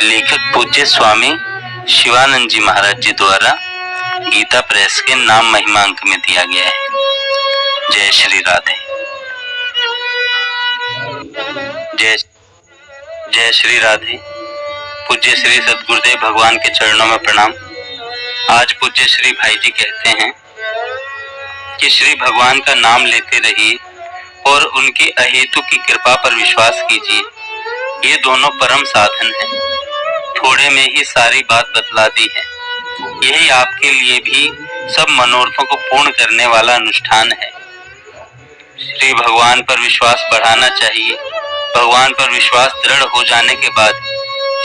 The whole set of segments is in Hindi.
लेखक पूज्य स्वामी शिवानंद जी महाराज जी द्वारा गीता प्रेस के नाम महिमा अंक में दिया गया है। जय श्री राधे। जय श्री राधे। पूज्य श्री सद्गुरुदेव भगवान के चरणों में प्रणाम। आज पूज्य श्री भाई जी कहते हैं कि श्री भगवान का नाम लेते रहिए और उनकी अहेतु की कृपा पर विश्वास कीजिए। ये दोनों परम साधन हैं। थोड़े में ही सारी बात बतला दी है। यही आपके लिए भी सब मनोरथों को पूर्ण करने वाला अनुष्ठान है। श्री भगवान पर विश्वास बढ़ाना चाहिए। भगवान पर विश्वास दृढ़ हो जाने के बाद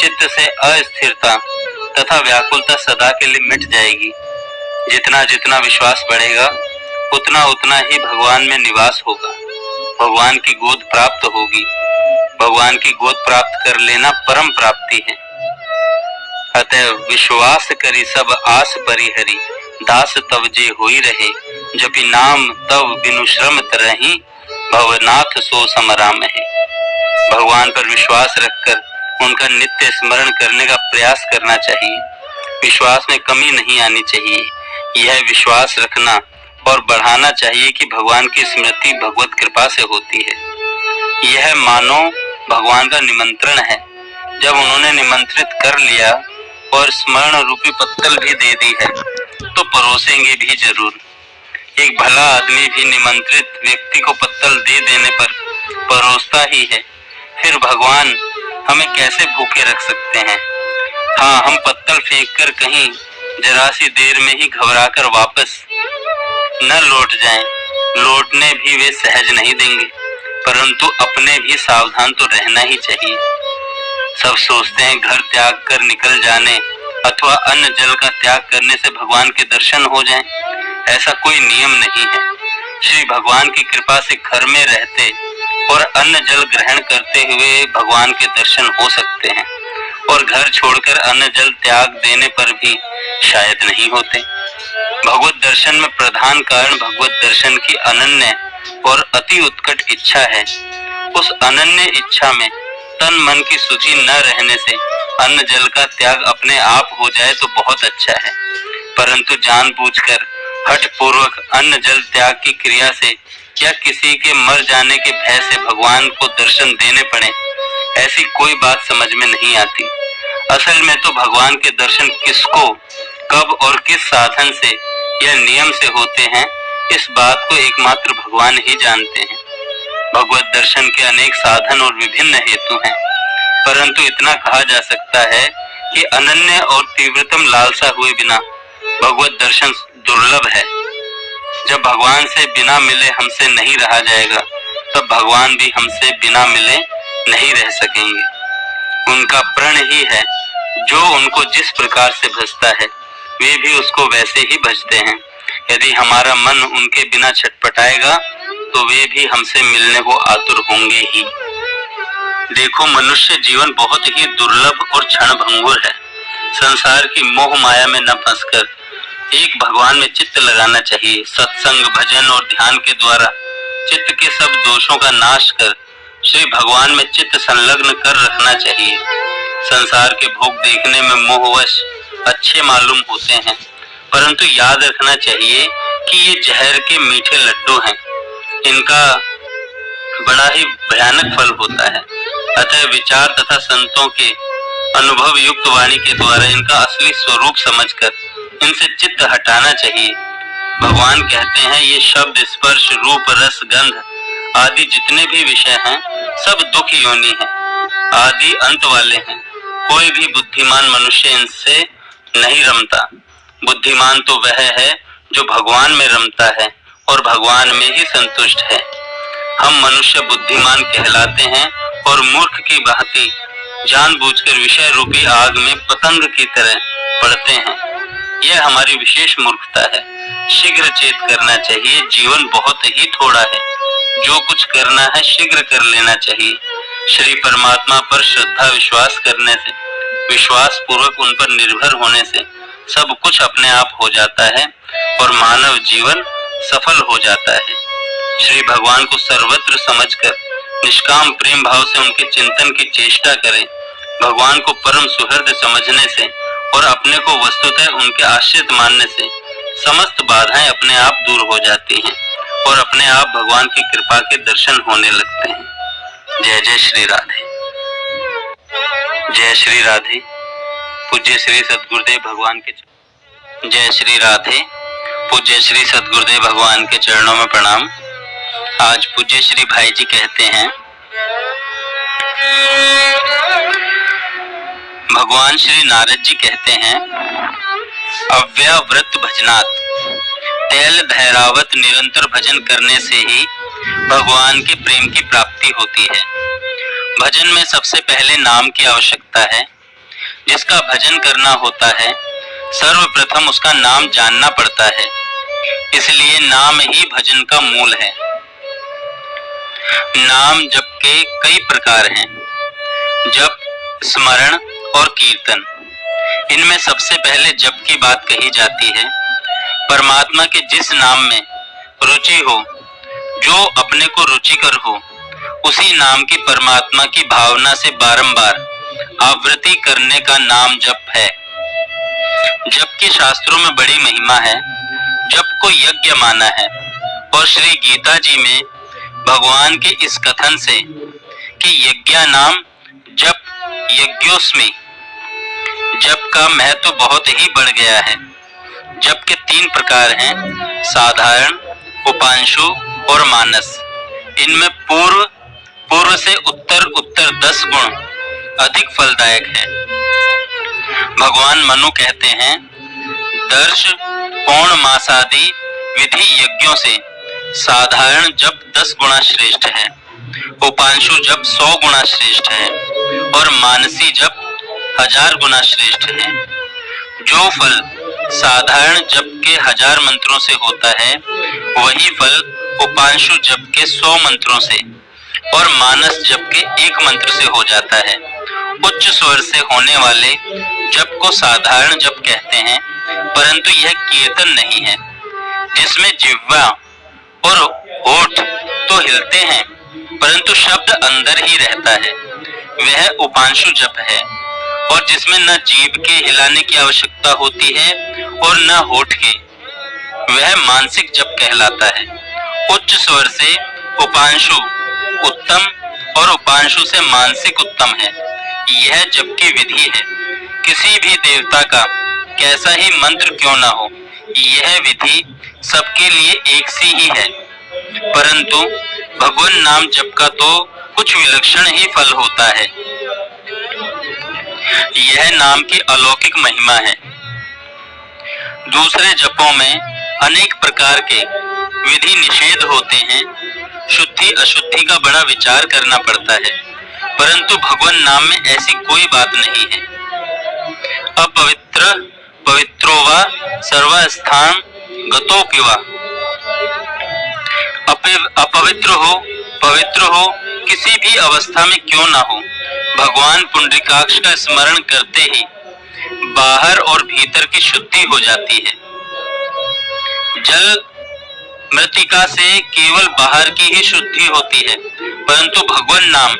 चित्त से अस्थिरता तथा व्याकुलता सदा के लिए मिट जाएगी। जितना जितना विश्वास बढ़ेगा उतना उतना ही भगवान में निवास होगा। भगवान की गोद प्राप्त होगी। भगवान की गोद प्राप्त कर लेना परम प्राप्ति है। अतः विश्वास करी सब आस परिहरी, दास तव जे होई रहे, जपि नाम तव बिनु श्रम तरहि, भवनाथ सो समराम है। भगवान पर विश्वास रखकर उनका नित्य स्मरण करने का प्रयास करना चाहिए। विश्वास में कमी नहीं आनी चाहिए। यह विश्वास रखना और बढ़ाना चाहिए कि भगवान की स्मृति भगवत कृपा से होती है। यह मानो भगवान का निमंत्रण है। जब उन्होंने निमंत्रित कर लिया और स्मरण रूपी पत्तल भी दे दी है तो परोसेंगे भी जरूर। एक भला आदमी भी निमंत्रित व्यक्ति को पत्तल दे देने पर परोसता ही है। फिर भगवान हमें कैसे भूखे रख सकते हैं। हाँ, हम पत्तल फेंककर कहीं जरा सी देर में ही घबराकर वापस न लौट जाएं। लौटने भी वे सहज नहीं देंगे, परंतु अपने भी सावधान तो रहना ही चाहिए। सब सोचते हैं घर त्याग कर निकल जाने अथवा अन्न जल का त्याग करने से भगवान के दर्शन हो जाएं। ऐसा कोई नियम नहीं है। श्री भगवान की कृपा से घर में रहते और अन्न जल ग्रहण करते हुए भगवान के दर्शन हो सकते हैं और घर छोड़कर अन्न जल त्याग देने पर भी शायद नहीं होते। भगवत दर्शन में प्रधान कारण भगवत दर्शन की अनन्य और अति उत्कट इच्छा है। उस अनन्य इच्छा में तन मन की सूझी न रहने से अन्न जल का त्याग अपने आप हो जाए तो बहुत अच्छा है, परंतु जानबूझकर हठ पूर्वक अन्न जल त्याग की क्रिया से या किसी के मर जाने के भय से भगवान को दर्शन देने पड़े, ऐसी कोई बात समझ में नहीं आती। असल में तो भगवान के दर्शन किसको, कब और किस साधन से या नियम से होते हैं, इस बात को एकमात्र भगवान ही जानते हैं। भगवत दर्शन के अनेक साधन और विभिन्न हेतु हैं, परंतु इतना कहा जा सकता है कि अनन्य और तीव्रतम लालसा हुए बिना भगवत दर्शन दुर्लभ है। जब भगवान से बिना मिले हमसे नहीं रहा जाएगा, तब भगवान भी हमसे बिना मिले नहीं रह सकेंगे। उनका प्रण ही है जो उनको जिस प्रकार से भजता है वे भी उसको वैसे ही भजते हैं। यदि हमारा मन उनके बिना छटपटाएगा तो वे भी हमसे मिलने को आतुर होंगे ही। देखो, मनुष्य जीवन बहुत ही दुर्लभ और क्षणभंगुर है। संसार की मोह माया में न फंसकर एक भगवान में चित्त लगाना चाहिए। सत्संग, भजन और ध्यान के द्वारा चित्त के सब दोषों का नाश कर श्री भगवान में चित्त संलग्न कर रखना चाहिए। संसार के भोग देखने में मोहवश अच्छे मालूम होते हैं, परंतु याद रखना चाहिए कि ये जहर के मीठे लड्डू हैं। इनका बड़ा ही भयानक फल होता है। अतः विचार तथा संतों के अनुभव युक्त वाणी के द्वारा इनका असली स्वरूप समझकर इनसे चित्त हटाना चाहिए। भगवान कहते हैं ये शब्द, स्पर्श, रूप, रस, गंध आदि जितने भी विषय हैं सब दुख योनि हैं, आदि अंत वाले हैं। कोई भी बुद्धिमान मनुष्य इनसे नहीं रमता। बुद्धिमान तो वह है जो भगवान में रमता है और भगवान में ही संतुष्ट है। हम मनुष्य बुद्धिमान कहलाते हैं और मूर्ख की भांति जानबूझकर विषय रूपी आग में पतंग की तरह पड़ते हैं। यह हमारी विशेष मूर्खता है। शीघ्र चेत करना चाहिए। जीवन बहुत ही थोड़ा है। जो कुछ करना है शीघ्र कर लेना चाहिए। श्री परमात्मा पर श्रद्धा विश्वास करने से, विश्वास पूर्वक उन पर निर्भर होने से सब कुछ अपने आप हो जाता है और मानव जीवन सफल हो जाता है। श्री भगवान को सर्वत्र समझकर निष्काम प्रेम भाव से उनके चिंतन की चेष्टा करें। भगवान को परम सुहृद समझने से और अपने को वस्तुतः उनके आश्रित मानने से समस्त बाधाएं अपने आप दूर हो जाती हैं और अपने आप भगवान की कृपा के दर्शन होने लगते हैं। जय जय श्री राधे। जय श्री राधे। पूज्य श्री सद्गुरुदेव भगवान के जय श्री राधे। पूज्य श्री सद्गुरुदेव भगवान के चरणों में प्रणाम। आज पूज्य श्री भाई जी कहते हैं, भगवान श्री नारद जी कहते हैं, अव्याव्रत भजनात्, तैल धैरावत निरंतर भजन करने से ही भगवान के प्रेम की प्राप्ति होती है। भजन में सबसे पहले नाम की आवश्यकता है। जिसका भजन करना होता है सर्वप्रथम उसका नाम जानना पड़ता है, इसलिए नाम ही भजन का मूल है। नाम जप के कई प्रकार हैं, जप, स्मरण और कीर्तन। इनमें सबसे पहले जप की बात कही जाती है। परमात्मा के जिस नाम में रुचि हो, जो अपने को रुचिकर हो, उसी नाम की परमात्मा की भावना से बारंबार आवृत्ति करने का नाम जप है। जप के शास्त्रों में बड़ी महिमा है। जप को यज्ञ माना है और श्री गीता जी में भगवान के इस कथन से कि यज्ञा नाम जप यज्ञोस्मि, जप का महत्व बहुत ही बढ़ गया है। जप के 3 प्रकार हैं, साधारण, उपांशु और मानस। इनमें पूर्व से उत्तर 10 गुण अधिक फलदायक है। भगवान मनु कहते हैं, दर्श पौर्ण मासादि विधि यज्ञों से साधारण जप 10 गुना श्रेष्ठ है, उपांशु जप 100 गुना श्रेष्ठ है और मानसी जप 1000 गुना श्रेष्ठ है। जो फल साधारण जप के 1000 मंत्रों से होता है, वही फल उपांशु जप के 100 मंत्रों से और मानस जप के 1 मंत्र से हो जाता है। उच्च स्वर से होने वाले जप को साधारण जप कहते हैं, परंतु यह कीर्तन नहीं है, जिसमें जिह्वा और होठ तो हिलते हैं परंतु शब्द अंदर ही रहता है, वह उपांशु जप है। और जिसमें न जीभ के हिलाने की आवश्यकता होती है और न होठ के, वह मानसिक जप कहलाता है। उच्च स्वर से उपांशु उत्तम और उपांशु से मानसिक उत्तम है। यह जप की विधि है। किसी भी देवता का कैसा ही मंत्र क्यों ना हो, यह विधि सबके लिए एक सी ही है, परंतु भगवान नाम जप का तो कुछ विलक्षण ही फल होता है। यह नाम की अलौकिक महिमा है। दूसरे जपों में अनेक प्रकार के विधि निषेध होते हैं, शुद्धि अशुद्धि का बड़ा विचार करना पड़ता है, परंतु भगवान नाम में ऐसी कोई बात नहीं है। अपवित्र पवित्रो वा सर्वस्थान गतोऽपि वा, अपवित्र हो पवित्र हो किसी भी अवस्था में क्यों ना हो, भगवान पुंडरीकाक्ष का स्मरण करते ही बाहर और भीतर की शुद्धि हो जाती है। जल मृतिका से केवल बाहर की ही शुद्धि होती है, परंतु भगवान नाम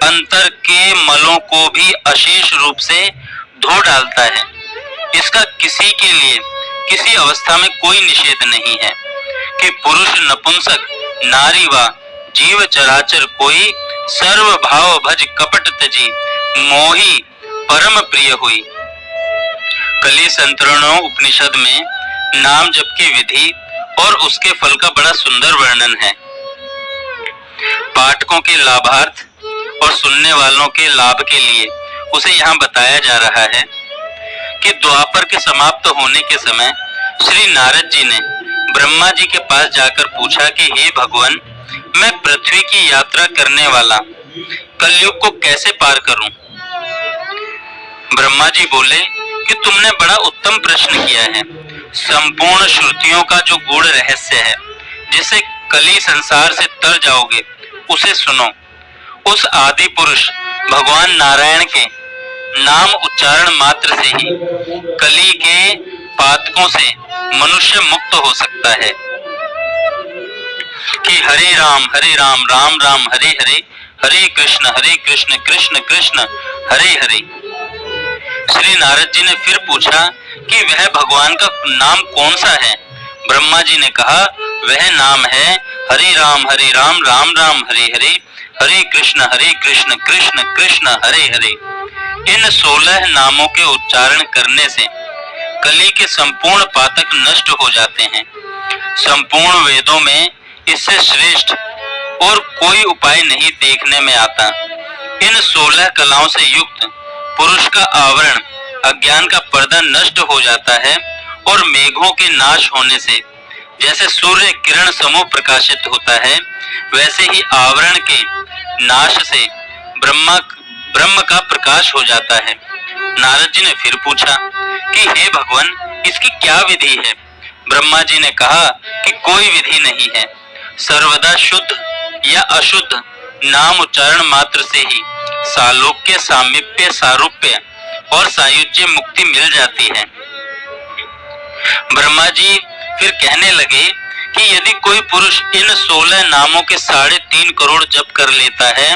अंतर के मलों को भी अशेष रूप से धो डालता है। इसका किसी के लिए किसी अवस्था में कोई निषेध नहीं है कि पुरुष नपुंसक नारी व जीव चराचर कोई सर्व भाव भज कपट तजी मोही परम प्रिय हुई। कली संतरणों उपनिषद में नाम जप की विधि और उसके फल का बड़ा सुंदर वर्णन है। पाठकों के लाभार्थ और सुनने वालों के लाभ के लिए उसे यहाँ बताया जा रहा है कि द्वापर के समाप्त होने के समय श्री नारद जी ने ब्रह्मा जी के पास जाकर पूछा कि हे भगवान, मैं पृथ्वी की यात्रा करने वाला कलयुग को कैसे पार करूं? ब्रह्मा जी बोले कि तुमने बड़ा उत्तम प्रश्न किया है। संपूर्ण श्रुतियों का जो गूढ़ रहस्य है, जिसे कली संसार से तर जाओगे, उसे सुनो। उस आदि पुरुष भगवान नारायण के नाम उच्चारण मात्र से ही कली के पातकों से मनुष्य मुक्त हो सकता है कि हरे राम राम राम हरे हरे, हरे कृष्ण कृष्ण कृष्ण हरे हरे। श्री नारद जी ने फिर पूछा कि वह भगवान का नाम कौन सा है। ब्रह्मा जी ने कहा वह नाम है हरे राम राम राम हरे हरे, हरे कृष्ण कृष्ण कृष्ण हरे हरे। इन 16 नामों के उच्चारण करने से कली के संपूर्ण पातक नष्ट हो जाते हैं। संपूर्ण वेदों में इससे श्रेष्ठ और कोई उपाय नहीं देखने में आता। इन 16 कलाओं से युक्त पुरुष का आवरण अज्ञान का पर्दा नष्ट हो जाता है और मेघों के नाश होने से जैसे सूर्य किरण समूह प्रकाशित होता है, वैसे ही आवरण के नाश से ब्रह्म का प्रकाश हो जाता है। नारद जी ने फिर पूछा कि हे भगवान, इसकी क्या विधि है। ब्रह्मा जी ने कहा कि कोई विधि नहीं है, सर्वदा शुद्ध या अशुद्ध नाम उच्चारण मात्र से ही सालोक्य सामीप्य सारूप्य और सायुज्य मुक्ति मिल जाती है। ब्रह्मा जी फिर कहने लगे कि यदि कोई पुरुष इन 16 नामों के 3.5 करोड़ जप कर लेता है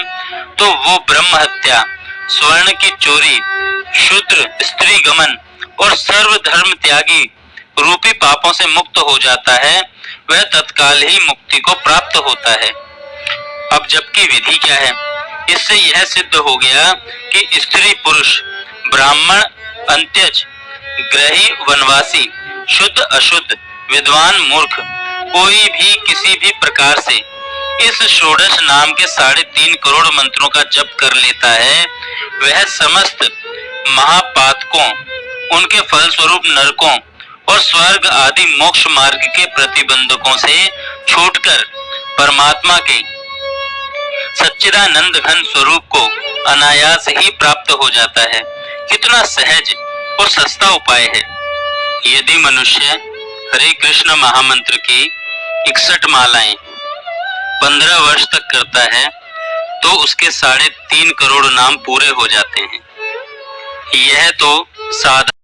तो वो ब्रह्म हत्या, स्वर्ण की चोरी, शूद्र स्त्री गमन और सर्व धर्म त्यागी रूपी पापों से मुक्त हो जाता है। वह तत्काल ही मुक्ति को प्राप्त होता है। अब जप की विधि क्या है? इससे यह सिद्ध हो गया कि स्त्री पुरुष, ब्राह्मण अंत्यज, ग्रही वनवासी, शुद्ध अशुद्ध, विद्वान मूर्ख, कोई भी किसी भी प्रकार से इस षोडश नाम के 3.5 करोड़ मंत्रों का जप कर लेता है, वह समस्त महापातकों, उनके फलस्वरूप नरकों और स्वर्ग आदि मोक्ष मार्ग के प्रतिबंधकों से छूटकर परमात्मा के सच्चिदानंद घन स्वरूप को अनायास ही प्राप्त हो जाता है। कितना सहज और सस्ता उपाय है। यदि मनुष्य हरे कृष्ण महामंत्र की 61 मालाएं 15 वर्ष तक करता है तो उसके 3.5 करोड़ नाम पूरे हो जाते हैं। यह तो साधारण